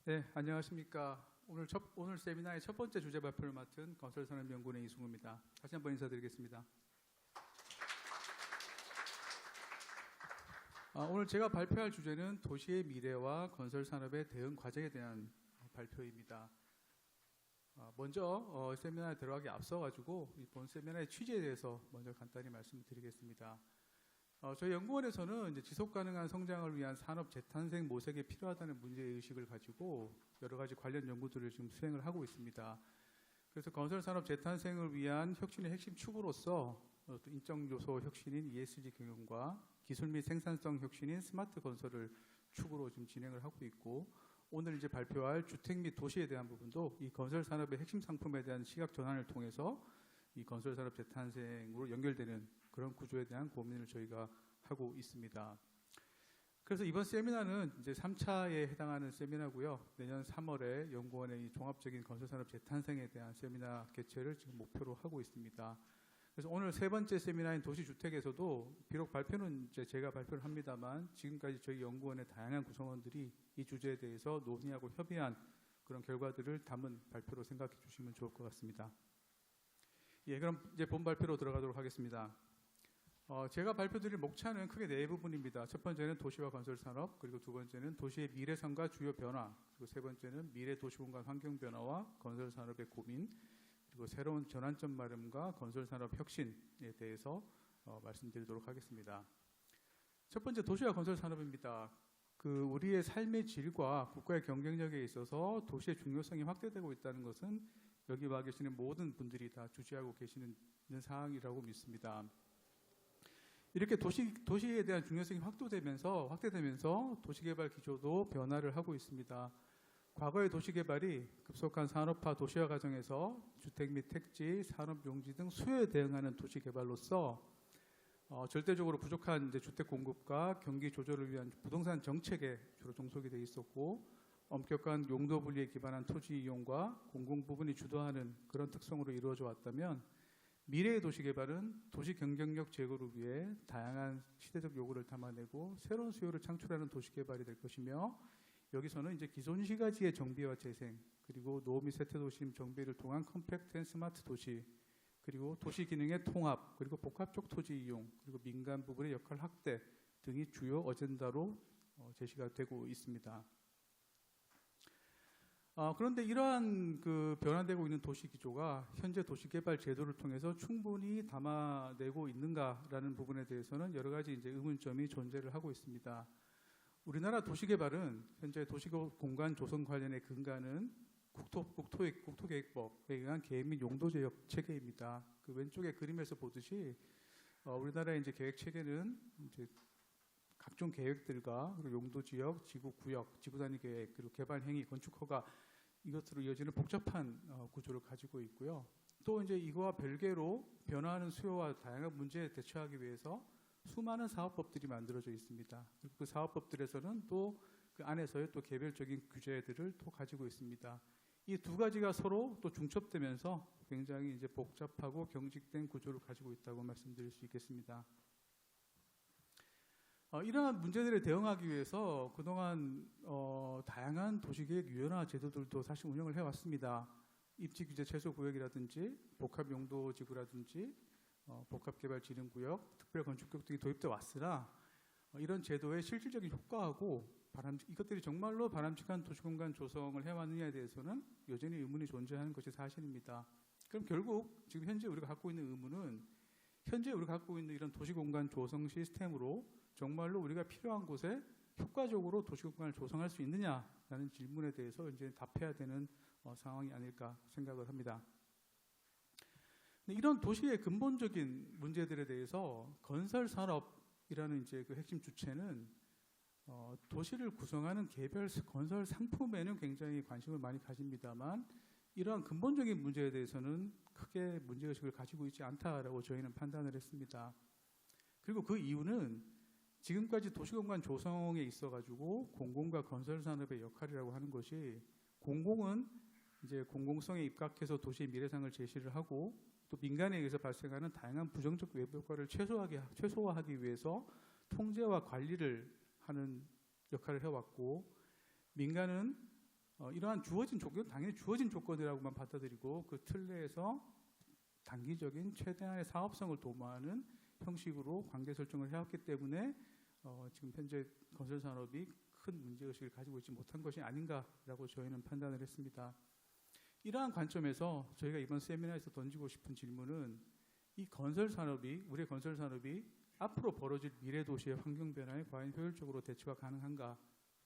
네, 안녕하십니까. 오늘 세미나의 첫 번째 주제 발표를 맡은 건설산업연구원의 이승우입니다. 다시 한번 인사드리겠습니다. 오늘 제가 발표할 주제는 도시의 미래와 건설산업의 대응 과정에 대한 발표입니다. 먼저 세미나에 들어가기 앞서가지고 본 세미나의 취지에 대해서 먼저 간단히 말씀드리겠습니다. 저희 연구원에서는 이제 지속 가능한 성장을 위한 산업 재탄생 모색에 필요하다는 문제의식을 가지고 여러 가지 관련 연구들을 지금 수행을 하고 있습니다. 그래서 건설 산업 재탄생을 위한 혁신의 핵심 축으로서 인적 요소 혁신인 ESG 경영과 기술 및 생산성 혁신인 스마트 건설을 축으로 지금 진행을 하고 있고, 오늘 이제 발표할 주택 및 도시에 대한 부분도 이 건설 산업의 핵심 상품에 대한 시각 전환을 통해서 이 건설 산업 재탄생으로 연결되는 그런 구조에 대한 고민을 저희가 하고 있습니다. 그래서 이번 세미나는 이제 3차에 해당하는 세미나고요. 내년 3월에 연구원의 이 종합적인 건설산업 재탄생에 대한 세미나 개최를 지금 목표로 하고 있습니다. 그래서 오늘 세 번째 세미나인 도시주택에서도 비록 발표는 이제 제가 발표를 합니다만, 지금까지 저희 연구원의 다양한 구성원들이 이 주제에 대해서 논의하고 협의한 그런 결과들을 담은 발표로 생각해 주시면 좋을 것 같습니다. 예, 그럼 이제 본 발표로 들어가도록 하겠습니다. 제가 발표드릴 목차는 크게 네 부분입니다. 첫 번째는 도시와 건설산업, 그리고 두 번째는 도시의 미래성과 주요 변화, 그리고 세 번째는 미래 도시공간 환경 변화와 건설산업의 고민, 그리고 새로운 전환점 마련과 건설산업 혁신에 대해서 말씀드리도록 하겠습니다. 첫 번째 도시와 건설산업입니다. 우리의 삶의 질과 국가의 경쟁력에 있어서 도시의 중요성이 확대되고 있다는 것은 여기 와 계시는 모든 분들이 다 주지하고 계시는 사항이라고 믿습니다. 이렇게 도시에 대한 중요성이 확대되면서 도시개발 기조도 변화를 하고 있습니다. 과거의 도시개발이 급속한 산업화 도시화 과정에서 주택 및 택지, 산업용지 등 수요에 대응하는 도시개발로서 절대적으로 부족한 이제 주택 공급과 경기 조절을 위한 부동산 정책에 주로 종속이 되어 있었고, 엄격한 용도 분리에 기반한 토지 이용과 공공 부분이 주도하는 그런 특성으로 이루어져 왔다면, 미래의 도시개발은 도시 경쟁력 제고를 위해 다양한 시대적 요구를 담아내고 새로운 수요를 창출하는 도시개발이 될 것이며, 여기서는 이제 기존 시가지의 정비와 재생, 그리고 노후 및 세태 도심 정비를 통한 컴팩트 앤 스마트 도시, 그리고 도시 기능의 통합, 그리고 복합적 토지 이용, 그리고 민간 부분의 역할 확대 등이 주요 어젠다로 제시가 되고 있습니다. 그런데 이러한 변화되고 있는 도시 기조가 현재 도시개발 제도를 통해서 충분히 담아내고 있는가라는 부분에 대해서는 여러 가지 이제 의문점이 존재를 하고 있습니다. 우리나라 도시개발은 현재 도시공간 조성 관련의 근간은 국토계획법에 의한 계획 및 용도제역 체계입니다. 그 왼쪽의 그림에서 보듯이 우리나라의 이제 계획 체계는 이제 각종 계획들과 그리고 용도지역, 지구구역, 지구단위 계획, 그리고 개발행위, 건축허가 이것으로 이어지는 복잡한 구조를 가지고 있고요. 또 이제 이거와 별개로 변화하는 수요와 다양한 문제에 대처하기 위해서 수많은 사업법들이 만들어져 있습니다. 그리고 그 사업법들에서는 또 그 안에서의 또 개별적인 규제들을 또 가지고 있습니다. 이 두 가지가 서로 또 중첩되면서 굉장히 이제 복잡하고 경직된 구조를 가지고 있다고 말씀드릴 수 있겠습니다. 이러한 문제들에 대응하기 위해서 그동안 다양한 도시계획 유연화 제도들도 사실 운영을 해왔습니다. 입지규제 최소구역이라든지 복합용도지구라든지 복합개발진흥구역, 특별건축구역 등이 도입돼 왔으나 이런 제도의 실질적인 효과하고 이것들이 정말로 바람직한 도시공간 조성을 해왔느냐에 대해서는 여전히 의문이 존재하는 것이 사실입니다. 그럼 결국 지금 현재 우리가 갖고 있는 의문은, 현재 우리가 갖고 있는 이런 도시공간 조성 시스템으로 정말로 우리가 필요한 곳에 효과적으로 도시공간을 조성할 수 있느냐라는 질문에 대해서 이제 답해야 되는 상황이 아닐까 생각을 합니다. 이런 도시의 근본적인 문제들에 대해서 건설 산업이라는 이제 그 핵심 주체는 도시를 구성하는 개별 건설 상품에는 굉장히 관심을 많이 가집니다만, 이러한 근본적인 문제에 대해서는 크게 문제의식을 가지고 있지 않다라고 저희는 판단을 했습니다. 그리고 그 이유는 지금까지 도시공간 조성에 있어가지고 공공과 건설 산업의 역할이라고 하는 것이, 공공은 이제 공공성에 입각해서 도시의 미래상을 제시를 하고, 또 민간에 의해서 발생하는 다양한 부정적 외부 효과를 최소화하기 위해서 통제와 관리를 하는 역할을 해왔고, 민간은 이러한 주어진 조건, 당연히 주어진 조건이라고만 받아들이고 그 틀 내에서 단기적인 최대한의 사업성을 도모하는 형식으로 관계 설정을 해왔기 때문에 지금 현재 건설 산업이 큰 문제의식을 가지고 있지 못한 것이 아닌가라고 저희는 판단을 했습니다. 이러한 관점에서 저희가 이번 세미나에서 던지고 싶은 질문은 이 건설 산업이, 우리의 건설 산업이 앞으로 벌어질 미래 도시의 환경 변화에 과연 효율적으로 대처가 가능한가?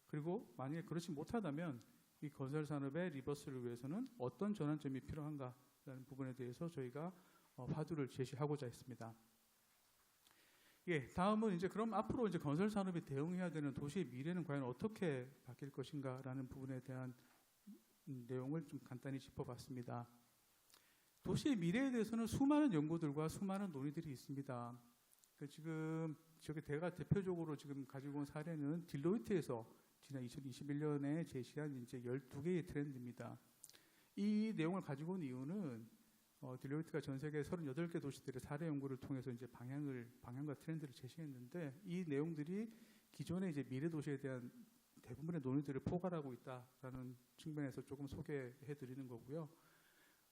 그리고 만약에 그렇지 못하다면 이 건설 산업의 리버스를 위해서는 어떤 전환점이 필요한가라는 부분에 대해서 저희가 화두를 제시하고자 했습니다. 예, 다음은 이제 그럼 앞으로 이제 건설 산업이 대응해야 되는 도시의 미래는 과연 어떻게 바뀔 것인가라는 부분에 대한 내용을 좀 간단히 짚어봤습니다. 도시의 미래에 대해서는 수많은 연구들과 수많은 논의들이 있습니다. 지금 저게 대표적으로 지금 가지고 온 사례는 딜로이트에서 지난 2021년에 제시한 이제 12개의 트렌드입니다. 이 내용을 가지고 온 이유는 딜로이트가 전 세계 38개 도시들의 사례 연구를 통해서 이제 방향과 트렌드를 제시했는데 이 내용들이 기존의 이제 미래 도시에 대한 대부분의 논의들을 포괄하고 있다라는 측면에서 조금 소개해 드리는 거고요.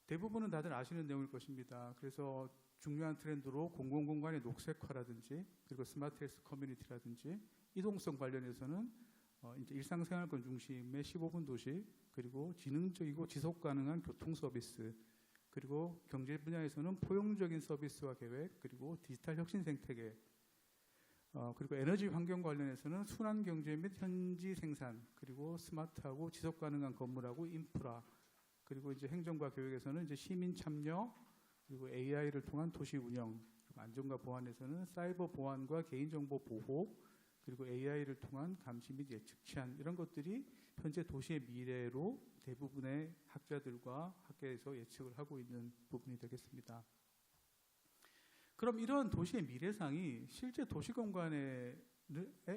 대부분은 다들 아시는 내용일 것입니다. 그래서 중요한 트렌드로 공공공간의 녹색화라든지 그리고 스마트 헬스 커뮤니티라든지 이동성 관련해서는 이제 일상생활권 중심의 15분 도시 그리고 지능적이고 지속 가능한 교통 서비스 그리고 경제 분야에서는 포용적인 서비스와 계획 그리고 디지털 혁신 생태계 그리고 에너지 환경 관련해서는 순환 경제 및 현지 생산 그리고 스마트하고 지속 가능한 건물하고 인프라 그리고 이제 행정과 교육에서는 이제 시민 참여 그리고 AI를 통한 도시 운영 그리고 안전과 보안에서는 사이버 보안과 개인정보 보호 그리고 AI를 통한 감시 및 예측 취한 이런 것들이 현재 도시의 미래로 대부분의 학자들과 학계에서 예측을 하고 있는 부분이 되겠습니다. 그럼 이런 도시의 미래상이 실제 도시 공간에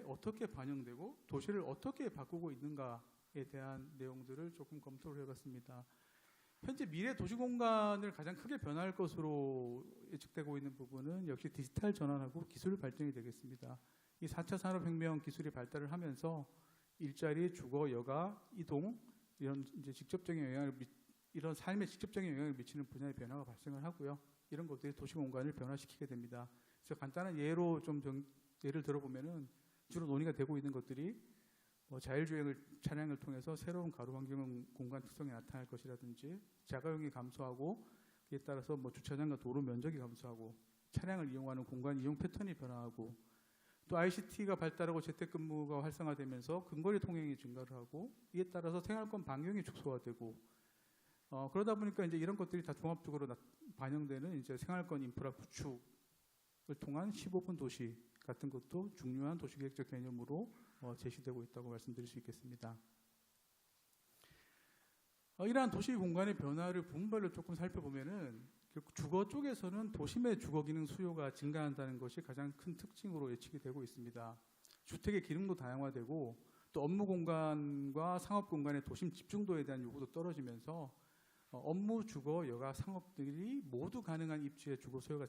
어떻게 반영되고 도시를 어떻게 바꾸고 있는가에 대한 내용들을 조금 검토를 해봤습니다. 현재 미래 도시 공간을 가장 크게 변화할 것으로 예측되고 있는 부분은 역시 디지털 전환하고 기술 발전이 되겠습니다. 이 4차 산업혁명 기술이 발달을 하면서 일자리, 주거, 여가, 이동 이런 이제 이런 삶에 직접적인 영향을 미치는 분야의 변화가 발생을 하고요. 이런 것들이 도시 공간을 변화시키게 됩니다. 그래서 간단한 예로 예를 들어보면은 주로 논의가 되고 있는 것들이 자율주행 차량을 통해서 새로운 가로 환경 공간 특성이 나타날 것이라든지 자가용이 감소하고 이에 따라서 주차장과 도로 면적이 감소하고 차량을 이용하는 공간 이용 패턴이 변화하고 또 ICT가 발달하고 재택근무가 활성화되면서 근거리 통행이 증가를 하고 이에 따라서 생활권 반경이 축소화되고 그러다 보니까 이제 이런 것들이 다 종합적으로 반영되는 이제 생활권 인프라 구축을 통한 15분 도시 같은 것도 중요한 도시계획적 개념으로 제시되고 있다고 말씀드릴 수 있겠습니다. 이러한 도시 공간의 변화를 부분별로 조금 살펴보면은 주거 쪽에서는 도심의 주거 기능 수요가 증가한다는 것이 가장 큰 특징으로 예측이 되고 있습니다. 주택의 기능도 다양화되고 또 업무 공간과 상업 공간의 도심 집중도에 대한 요구도 떨어지면서 업무, 주거, 여가, 상업들이 모두 가능한 입지의 주거 수요가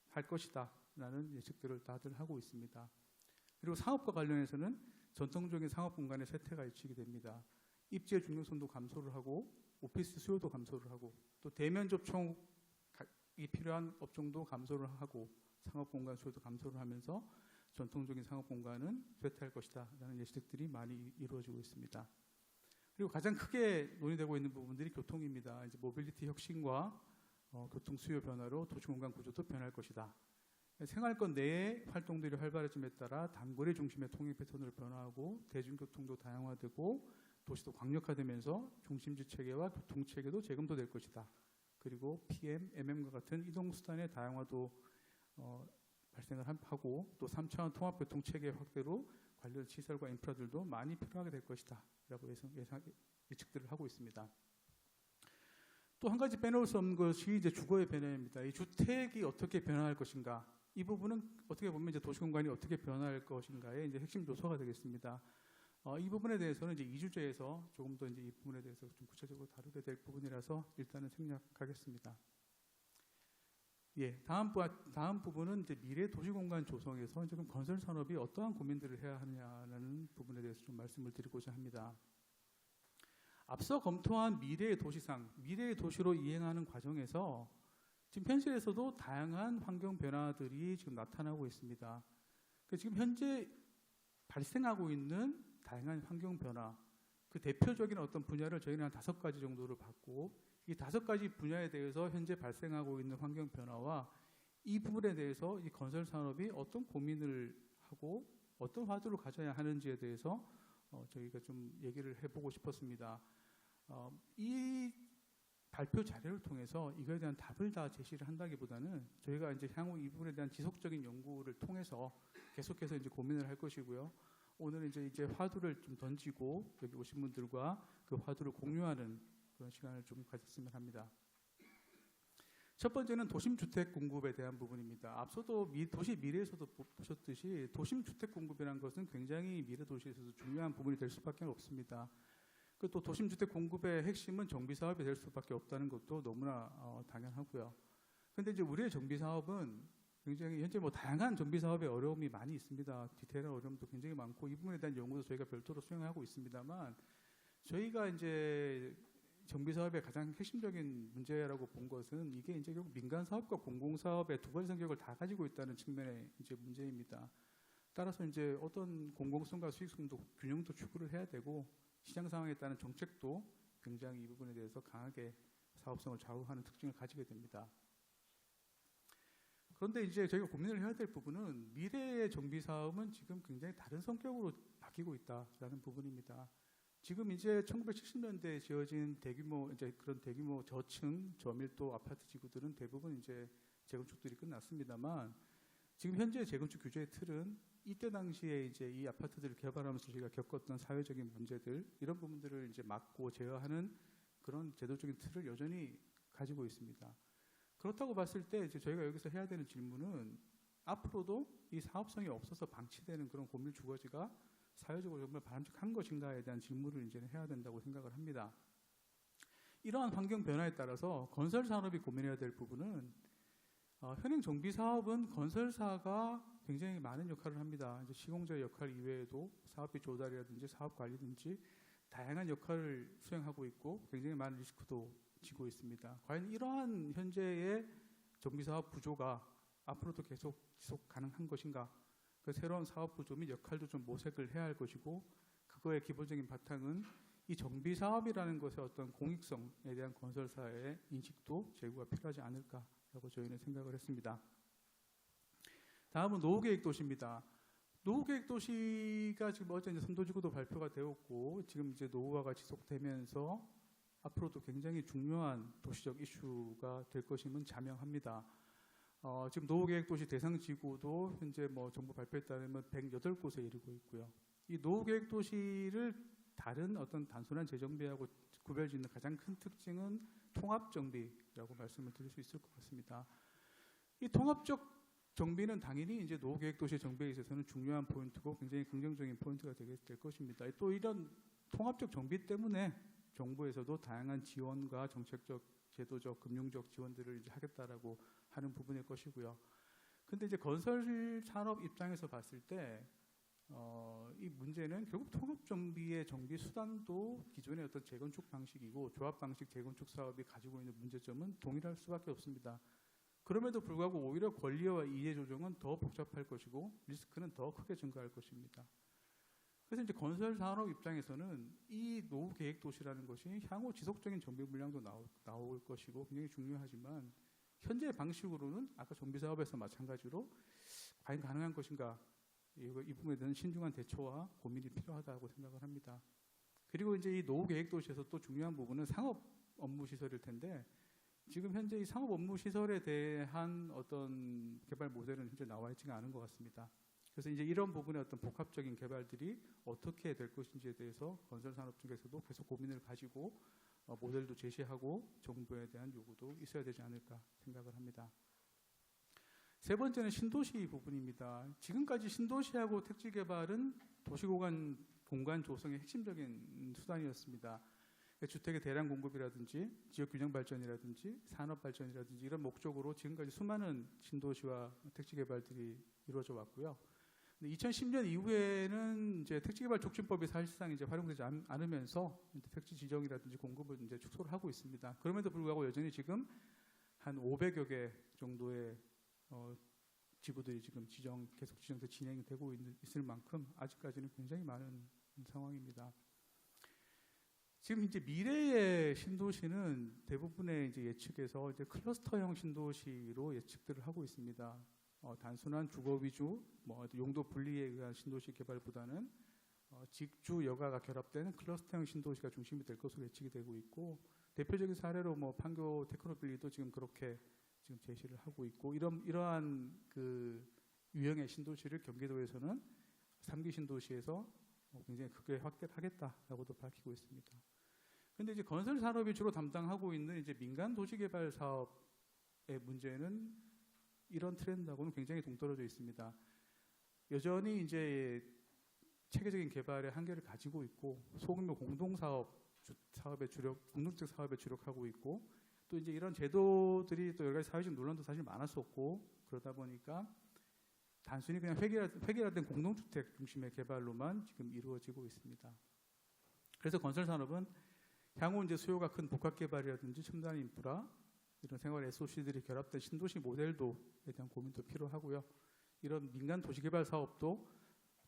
할 것이다 라는 예측들을 다들 하고 있습니다. 그리고 사업과 관련해서는 전통적인 상업 공간의 쇠퇴가 예측이 됩니다. 입지의 중요성도 감소를 하고 오피스 수요도 감소를 하고 또 대면 접촉이 필요한 업종도 감소를 하고 상업 공간 수요도 감소를 하면서 전통적인 상업 공간은 쇠퇴할 것이다 라는 예측들이 많이 이루어지고 있습니다. 그리고 가장 크게 논의되고 있는 부분들이 교통입니다. 이제 모빌리티 혁신과 교통 수요 변화로 도시 공간 구조도 변할 것이다. 생활권 내의 활동들이 활발해짐에 따라 단거리 중심의 통행 패턴을 변화하고 대중교통도 다양화되고 도시도 광역화되면서 중심지 체계와 교통 체계도 재검토될 것이다. 그리고 PM, MM과 같은 이동수단의 다양화도 발생을 하고 또 3차원 통합교통 체계 확대로 관련 시설과 인프라들도 많이 필요하게 될 것이다 라고 예측들을 하고 있습니다. 또 한 가지 빼놓을 수 없는 것이 이제 주거의 변화입니다. 이 주택이 어떻게 변화할 것인가 이 부분은 어떻게 보면 이제 도시공간이 어떻게 변화할 것인가의 이제 핵심 요소가 되겠습니다. 이 부분에 대해서는 이제 2주제에서 조금 더 이제 이 부분에 대해서 좀 구체적으로 다루게 될 부분이라서 일단은 생략하겠습니다. 예, 다음 부분은 이제 미래 도시공간 조성에서 이제 그럼 건설 산업이 어떠한 고민들을 해야 하느냐라는 부분에 대해서 좀 말씀을 드리고자 합니다. 앞서 검토한 미래의 도시상, 미래의 도시로 이행하는 과정에서 지금 현실에서도 다양한 환경 변화들이 지금 나타나고 있습니다. 지금 현재 발생하고 있는 다양한 환경 변화, 그 대표적인 어떤 분야를 저희는 한 5가지 정도를 봤고, 이 5가지 분야에 대해서 현재 발생하고 있는 환경 변화와 이 부분에 대해서 이 건설 산업이 어떤 고민을 하고 어떤 화두를 가져야 하는지에 대해서 저희가 좀 얘기를 해보고 싶었습니다. 이 발표 자료를 통해서 이거에 대한 답을 다 제시를 한다기보다는 저희가 이제 향후 이 부분에 대한 지속적인 연구를 통해서 계속해서 이제 고민을 할 것이고요. 오늘 이제 화두를 좀 던지고 여기 오신 분들과 그 화두를 공유하는 그런 시간을 좀 가졌으면 합니다. 첫 번째는 도심 주택 공급에 대한 부분입니다. 앞서도 도시 미래에서도 보셨듯이 도심 주택 공급이라는 것은 굉장히 미래 도시에서도 중요한 부분이 될 수밖에 없습니다. 또 도심 주택 공급의 핵심은 정비 사업이 될 수밖에 없다는 것도 너무나 당연하고요. 그런데 이제 우리의 정비 사업은 굉장히 현재 다양한 정비 사업의 어려움이 많이 있습니다. 디테일한 어려움도 굉장히 많고 이 부분에 대한 연구도 저희가 별도로 수행하고 있습니다만 저희가 이제 정비 사업의 가장 핵심적인 문제라고 본 것은 이게 이제 결국 민간 사업과 공공 사업의 두 가지 성격을 다 가지고 있다는 측면의 이제 문제입니다. 따라서 이제 어떤 공공성과 수익성도 균형도 추구를 해야 되고 시장 상황에 따른 정책도 굉장히 이 부분에 대해서 강하게 사업성을 좌우하는 특징을 가지게 됩니다. 그런데 이제 저희가 고민을 해야 될 부분은 미래의 정비 사업은 지금 굉장히 다른 성격으로 바뀌고 있다라는 부분입니다. 지금 이제 1970년대에 지어진 그런 대규모 저층 저밀도 아파트 지구들은 대부분 이제 재건축들이 끝났습니다만 지금 현재 재건축 규제의 틀은 이때 당시에 이제 이 아파트들을 개발하면서 저희가 겪었던 사회적인 문제들 이런 부분들을 이제 막고 제어하는 그런 제도적인 틀을 여전히 가지고 있습니다. 그렇다고 봤을 때 이제 저희가 여기서 해야 되는 질문은 앞으로도 이 사업성이 없어서 방치되는 그런 고밀 주거지가 사회적으로 정말 바람직한 것인가에 대한 질문을 이제는 해야 된다고 생각을 합니다. 이러한 환경 변화에 따라서 건설 산업이 고민해야 될 부분은 현행 정비 사업은 건설사가 굉장히 많은 역할을 합니다. 이제 시공자의 역할 이외에도 사업비 조달이라든지 사업 관리든지 다양한 역할을 수행하고 있고 굉장히 많은 리스크도 지고 있습니다. 과연 이러한 현재의 정비 사업 구조가 앞으로도 계속 지속 가능한 것인가? 그 새로운 사업 구조 및 역할도 좀 모색을 해야 할 것이고 그거의 기본적인 바탕은 이 정비 사업이라는 것의 어떤 공익성에 대한 건설사의 인식도 제고가 필요하지 않을까라고 저희는 생각을 했습니다. 다음은 노후계획 도시입니다. 노후계획 도시가 지금 어제 이제 선도지구도 발표가 되었고 지금 이제 노후화가 지속되면서 앞으로도 굉장히 중요한 도시적 이슈가 될 것임은 자명합니다. 지금 노후계획 도시 대상 지구도 현재 정부 발표에 따르면 108곳에 이르고 있고요. 이 노후계획 도시를 다른 어떤 단순한 재정비하고 구별짓는 가장 큰 특징은 통합정비라고 말씀을 드릴 수 있을 것 같습니다. 이 통합적 정비는 당연히 이제 노후계획 도시 정비에 있어서는 중요한 포인트고 굉장히 긍정적인 포인트가 될 것입니다. 또 이런 통합적 정비 때문에 정부에서도 다양한 지원과 정책적, 제도적, 금융적 지원들을 이제 하겠다라고 하는 부분일 것이고요. 근데 이제 건설 산업 입장에서 봤을 때 이 문제는 결국 통합 정비의 정비 수단도 기존의 어떤 재건축 방식이고 조합 방식 재건축 사업이 가지고 있는 문제점은 동일할 수밖에 없습니다. 그럼에도 불구하고 오히려 권리와 이해 조정은 더 복잡할 것이고 리스크는 더 크게 증가할 것입니다. 그래서 이제 건설 산업 입장에서는 이 노후 계획 도시라는 것이 향후 지속적인 정비 물량도 나올 것이고 굉장히 중요하지만 현재 방식으로는 아까 정비 사업에서 마찬가지로 과연 가능한 것인가 이 부분에 대한 신중한 대처와 고민이 필요하다고 생각을 합니다. 그리고 이제 이 노후 계획 도시에서 또 중요한 부분은 상업 업무 시설일 텐데 지금 현재 이 상업 업무 시설에 대한 어떤 개발 모델은 현재 나와 있지가 않은 것 같습니다. 그래서 이제 이런 부분의 어떤 복합적인 개발들이 어떻게 될 것인지에 대해서 건설 산업 쪽에서도 계속 고민을 가지고 모델도 제시하고 정부에 대한 요구도 있어야 되지 않을까 생각을 합니다. 세 번째는 신도시 부분입니다. 지금까지 신도시하고 택지 개발은 도시공간 조성의 핵심적인 수단이었습니다. 주택의 대량 공급이라든지 지역 균형 발전이라든지 산업 발전이라든지 이런 목적으로 지금까지 수많은 신도시와 택지 개발들이 이루어져 왔고요. 2010년 이후에는 이제 택지개발촉진법이 사실상 이제 활용되지 않으면서 택지 지정이라든지 공급을 이제 축소를 하고 있습니다. 그럼에도 불구하고 여전히 지금 한 500여 개 정도의 지구들이 지금 계속 지정돼서 진행이 되고 있을 만큼 아직까지는 굉장히 많은 상황입니다. 지금 이제 미래의 신도시는 대부분의 이제 예측에서 이제 클러스터형 신도시로 예측들을 하고 있습니다. 단순한 주거 위주, 용도 분리에 의한 신도시 개발보다는 직주 여가가 결합되는 클러스터형 신도시가 중심이 될 것으로 예측이 되고 있고, 대표적인 사례로 판교 테크노빌리도 지금 그렇게 지금 제시를 하고 있고, 이러한 그 유형의 신도시를 경기도에서는 3기 신도시에서 굉장히 크게 확대를 하겠다라고도 밝히고 있습니다. 그런데 이제 건설 산업이 주로 담당하고 있는 이제 민간 도시 개발 사업의 문제는 이런 트렌드하고는 굉장히 동떨어져 있습니다. 여전히 이제 체계적인 개발의 한계를 가지고 있고, 소규모 공동 사업의 공동적 사업에 주력하고 있고, 또 이제 이런 제도들이 또 여러 가지 사회적 논란도 사실 많았었고, 그러다 보니까 단순히 그냥 획일화된 공동주택 중심의 개발로만 지금 이루어지고 있습니다. 그래서 건설 산업은 향후 이제 수요가 큰 복합 개발이라든지 첨단 인프라, 이런 생활 SOC들이 결합된 신도시 모델도에 대한 고민도 필요하고요. 이런 민간 도시개발 사업도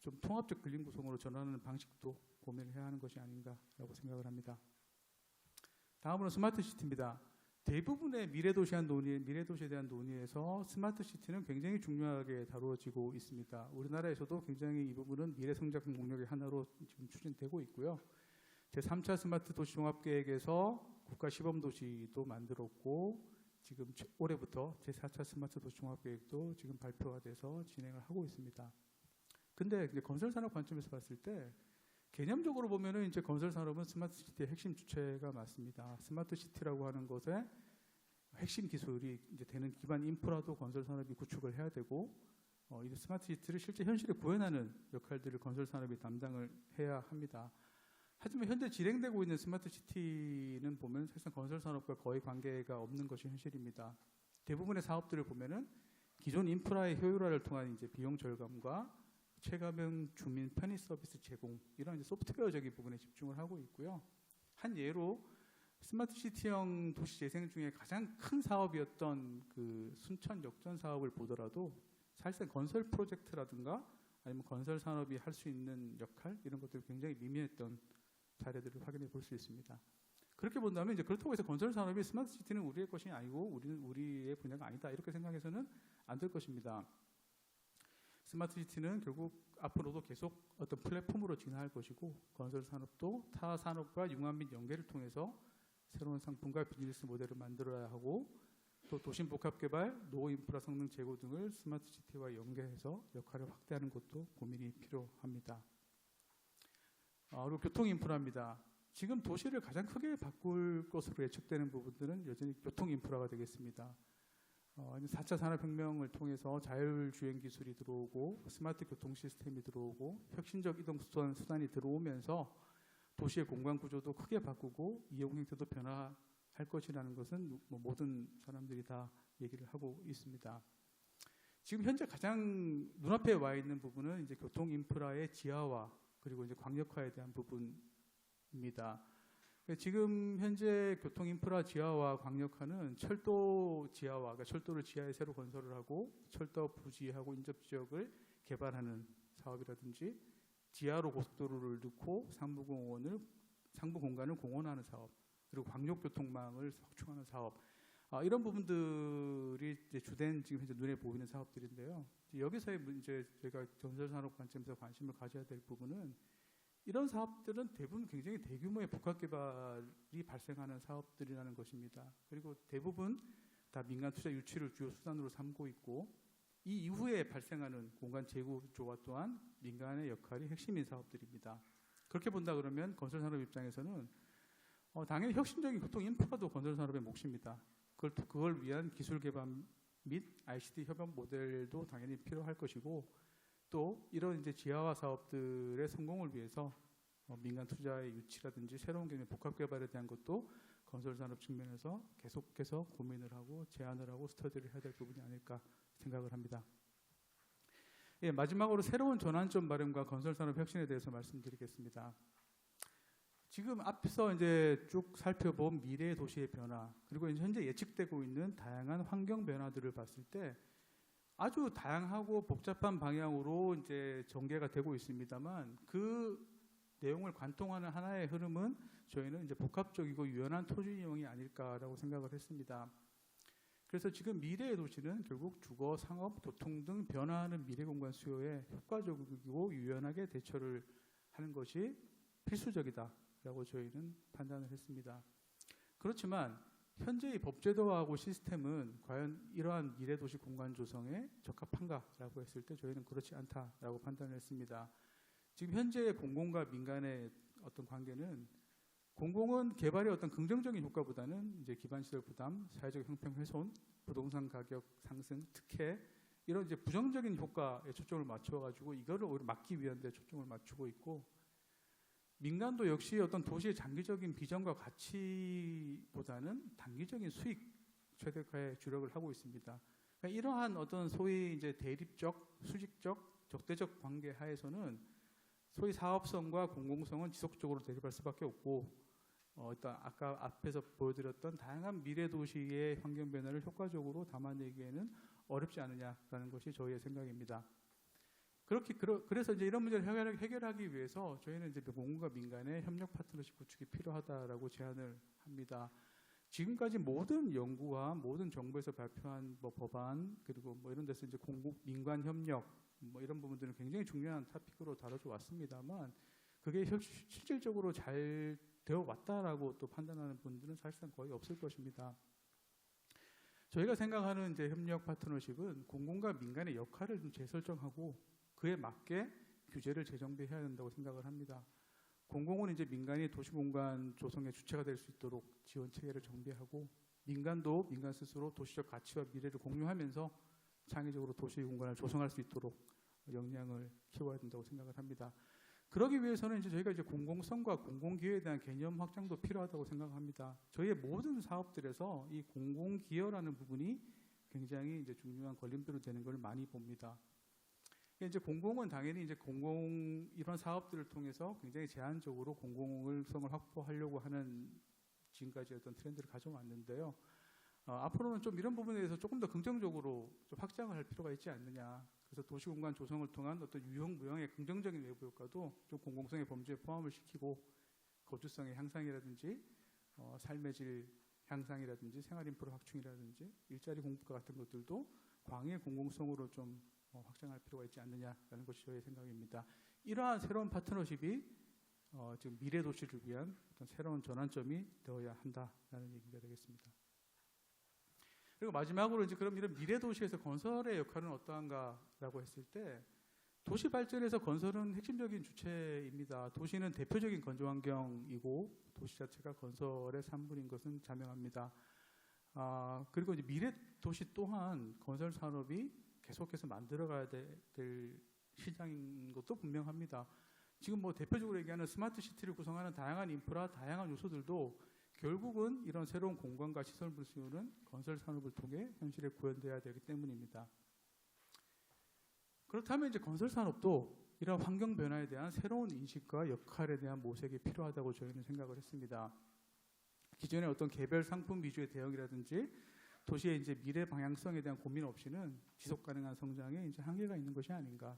좀 통합적 근린 구성으로 전환하는 방식도 고민을 해야 하는 것이 아닌가라고 생각을 합니다. 다음으로 스마트 시티입니다. 대부분의 미래 도시에 대한 논의에서 스마트 시티는 굉장히 중요하게 다루어지고 있습니다. 우리나라에서도 굉장히 이 부분은 미래 성장 동력의 하나로 지금 추진되고 있고요. 제3차 스마트 도시 종합계획에서 국가 시범 도시도 만들었고, 지금 올해부터 제4차 스마트 도시 종합계획도 지금 발표가 돼서 진행을 하고 있습니다. 근데 이제 건설 산업 관점에서 봤을 때 개념적으로 보면은 이제 건설 산업은 스마트 시티의 핵심 주체가 맞습니다. 스마트 시티라고 하는 것에 핵심 기술이 이제 되는 기반 인프라도 건설 산업이 구축을 해야 되고, 이 스마트 시티를 실제 현실에 구현하는 역할들을 건설 산업이 담당을 해야 합니다. 하지만 현재 진행되고 있는 스마트 시티는 보면 사실상 건설 산업과 거의 관계가 없는 것이 현실입니다. 대부분의 사업들을 보면은 기존 인프라의 효율화를 통한 이제 비용 절감과 체감형 주민 편의 서비스 제공, 이런 이제 소프트웨어적인 부분에 집중을 하고 있고요. 한 예로 스마트 시티형 도시 재생 중에 가장 큰 사업이었던 그 순천 역전 사업을 보더라도 사실상 건설 프로젝트라든가 아니면 건설 산업이 할 수 있는 역할, 이런 것들이 굉장히 미미했던 사례들을 확인해 볼 수 있습니다. 그렇게 본다면 이제 그렇다고 해서 건설 산업이 스마트 시티는 우리의 것이 아니고 우리의 분야가 아니다, 이렇게 생각해서는 안 될 것입니다. 스마트 시티는 결국 앞으로도 계속 어떤 플랫폼으로 진화할 것이고, 건설 산업도 타 산업과 융합 및 연계를 통해서 새로운 상품과 비즈니스 모델을 만들어야 하고, 또 도심 복합 개발, 노후 인프라 성능 제고 등을 스마트 시티와 연계해서 역할을 확대하는 것도 고민이 필요합니다. 그리고 교통 인프라입니다. 지금 도시를 가장 크게 바꿀 것으로 예측되는 부분들은 여전히 교통 인프라가 되겠습니다. 4차 산업혁명을 통해서 자율주행 기술이 들어오고 스마트 교통 시스템이 들어오고 혁신적 이동 수단이 들어오면서 도시의 공간 구조도 크게 바꾸고 이용 행태도 변화할 것이라는 것은 모든 사람들이 다 얘기를 하고 있습니다. 지금 현재 가장 눈앞에 와 있는 부분은 이제 교통 인프라의 지하화 그리고 이제 광역화에 대한 부분입니다. 지금 현재 교통 인프라 지하화 광역화는 철도 지하화, 그러니까 철도를 지하에 새로 건설을 하고 철도 부지하고 인접 지역을 개발하는 사업이라든지 지하로 고속도로를 넣고 상부 공간을 공원화하는 사업, 그리고 광역교통망을 확충하는 사업, 이런 부분들이 이제 주된 지금 현재 눈에 보이는 사업들인데요. 여기서의 문제, 저희가 건설산업 관점에서 관심을 가져야 될 부분은 이런 사업들은 대부분 굉장히 대규모의 복합 개발이 발생하는 사업들이라는 것입니다. 그리고 대부분 다 민간 투자 유치를 주요 수단으로 삼고 있고, 이 이후에 발생하는 공간 재구조와 또한 민간의 역할이 핵심인 사업들입니다. 그렇게 본다 그러면 건설산업 입장에서는 당연히 혁신적인 교통 인프라도 건설산업의 몫입니다. 그걸 위한 기술 개발 및 ICT 협업 모델도 당연히 필요할 것이고, 또 이런 이제 지하화 사업들의 성공을 위해서 민간 투자의 유치라든지 새로운 개념의 복합 개발에 대한 것도 건설 산업 측면에서 계속해서 고민을 하고 제안을 하고 스터디를 해야 될 부분이 아닐까 생각을 합니다. 예, 마지막으로 새로운 전환점 마련과 건설산업 혁신에 대해서 말씀드리겠습니다. 지금 앞서 이제 쭉 살펴본 미래의 도시의 변화, 그리고 이제 현재 예측되고 있는 다양한 환경 변화들을 봤을 때 아주 다양하고 복잡한 방향으로 이제 전개가 되고 있습니다만, 그 내용을 관통하는 하나의 흐름은 저희는 이제 복합적이고 유연한 토지 이용이 아닐까라고 생각을 했습니다. 그래서 지금 미래의 도시는 결국 주거, 상업, 교통 등 변화하는 미래 공간 수요에 효과적이고 유연하게 대처를 하는 것이 필수적이다라고 저희는 판단을 했습니다. 그렇지만 현재의 법제도하고 시스템은 과연 이러한 미래 도시 공간 조성에 적합한가라고 했을 때 저희는 그렇지 않다라고 판단을 했습니다. 지금 현재의 공공과 민간의 어떤 관계는, 공공은 개발의 어떤 긍정적인 효과보다는 이제 기반시설 부담, 사회적 형평 훼손, 부동산 가격 상승, 특혜, 이런 이제 부정적인 효과에 초점을 맞춰가지고 이거를 오히려 막기 위한 데 초점을 맞추고 있고, 민간도 역시 어떤 도시의 장기적인 비전과 가치보다는 단기적인 수익 최대화에 주력을 하고 있습니다. 그러니까 이러한 어떤 소위 이제 대립적, 수직적, 적대적 관계 하에서는 소위 사업성과 공공성은 지속적으로 대립할 수밖에 없고, 일단 아까 앞에서 보여드렸던 다양한 미래 도시의 환경 변화를 효과적으로 담아내기에는 어렵지 않느냐라는 것이 저희의 생각입니다. 그래서 이제 이런 문제를 해결하기 위해서 저희는 이제 공공과 민간의 협력 파트너십 구축이 필요하다라고 제안을 합니다. 지금까지 모든 연구와 모든 정부에서 발표한 뭐 법안, 그리고 뭐 이런 데서 이제 공공 민간 협력 뭐 이런 부분들은 굉장히 중요한 토픽으로 다뤄져 왔습니다만, 그게 실질적으로 잘 되어 왔다라고 또 판단하는 분들은 사실상 거의 없을 것입니다. 저희가 생각하는 이제 협력 파트너십은 공공과 민간의 역할을 좀 재설정하고 그에 맞게 규제를 재정비해야 된다고 생각을 합니다. 공공은 이제 민간이 도시공간 조성의 주체가 될 수 있도록 지원 체계를 정비하고, 민간도 민간 스스로 도시적 가치와 미래를 공유하면서 창의적으로 도시 공간을 조성할 수 있도록 역량을 키워야 된다고 생각을 합니다. 그러기 위해서는 이제 저희가 이제 공공성과 공공기여에 대한 개념 확장도 필요하다고 생각합니다. 저희의 모든 사업들에서 이 공공기여라는 부분이 굉장히 이제 중요한 걸림돌이 되는 걸 많이 봅니다. 이제 공공은 당연히 이제 이런 사업들을 통해서 굉장히 제한적으로 공공성을 확보하려고 하는 지금까지 어떤 트렌드를 가져왔는데요. 앞으로는 좀 이런 부분에 대해서 조금 더 긍정적으로 좀 확장을 할 필요가 있지 않느냐. 그래서 도시공간 조성을 통한 어떤 유형무형의 긍정적인 외부 효과도 좀 공공성의 범주에 포함을 시키고, 거주성의 향상이라든지 삶의 질 향상이라든지 생활인프라 확충이라든지 일자리 공급과 같은 것들도 광의 공공성으로 좀 확장할 필요가 있지 않느냐라는 것이 저의 생각입니다. 이러한 새로운 파트너십이 지금 미래 도시를 위한 어떤 새로운 전환점이 되어야 한다라는 얘기가 되겠습니다. 그리고 마지막으로 이제 그럼 이런 미래 도시에서 건설의 역할은 어떠한가라고 했을 때, 도시 발전에서 건설은 핵심적인 주체입니다. 도시는 대표적인 건조 환경이고 도시 자체가 건설의 산물인 것은 자명합니다. 그리고 이제 미래 도시 또한 건설 산업이 계속해서 만들어가야 될 시장인 것도 분명합니다. 지금 뭐 대표적으로 얘기하는 스마트 시티를 구성하는 다양한 인프라, 다양한 요소들도 결국은 이런 새로운 공간과 시설물 수요는 건설 산업을 통해 현실에 구현돼야 되기 때문입니다. 그렇다면 이제 건설 산업도 이런 환경 변화에 대한 새로운 인식과 역할에 대한 모색이 필요하다고 저희는 생각을 했습니다. 기존의 어떤 개별 상품 위주의 대응이라든지 도시의 이제 미래 방향성에 대한 고민 없이는 지속 가능한 성장에 이제 한계가 있는 것이 아닌가.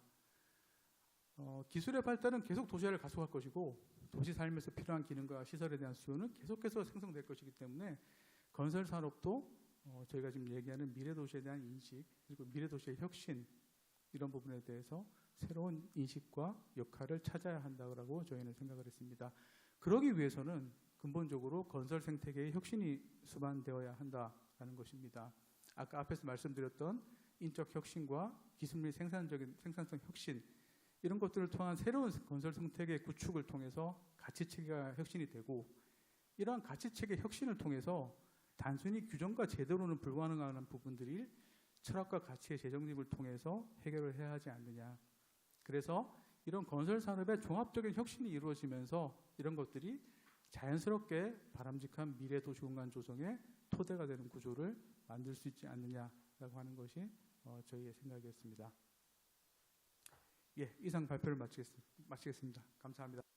기술의 발달은 계속 도시화를 가속할 것이고, 도시 삶에서 필요한 기능과 시설에 대한 수요는 계속해서 생성될 것이기 때문에 건설 산업도 저희가 지금 얘기하는 미래 도시에 대한 인식, 그리고 미래 도시의 혁신, 이런 부분에 대해서 새로운 인식과 역할을 찾아야 한다고 저희는 생각을 했습니다. 그러기 위해서는 근본적으로 건설 생태계의 혁신이 수반되어야 한다라는 것입니다. 아까 앞에서 말씀드렸던 인적 혁신과 기술 및 생산성 혁신, 이런 것들을 통한 새로운 건설 생태계 구축을 통해서 가치체계가 혁신이 되고, 이러한 가치체계 혁신을 통해서 단순히 규정과 제도로는 불가능한 부분들이 철학과 가치의 재정립을 통해서 해결을 해야 하지 않느냐. 그래서 이런 건설 산업의 종합적인 혁신이 이루어지면서 이런 것들이 자연스럽게 바람직한 미래 도시공간 조성의 토대가 되는 구조를 만들 수 있지 않느냐라고 하는 것이 저희의 생각이었습니다. 예, 이상 발표를 마치겠습니다. 감사합니다.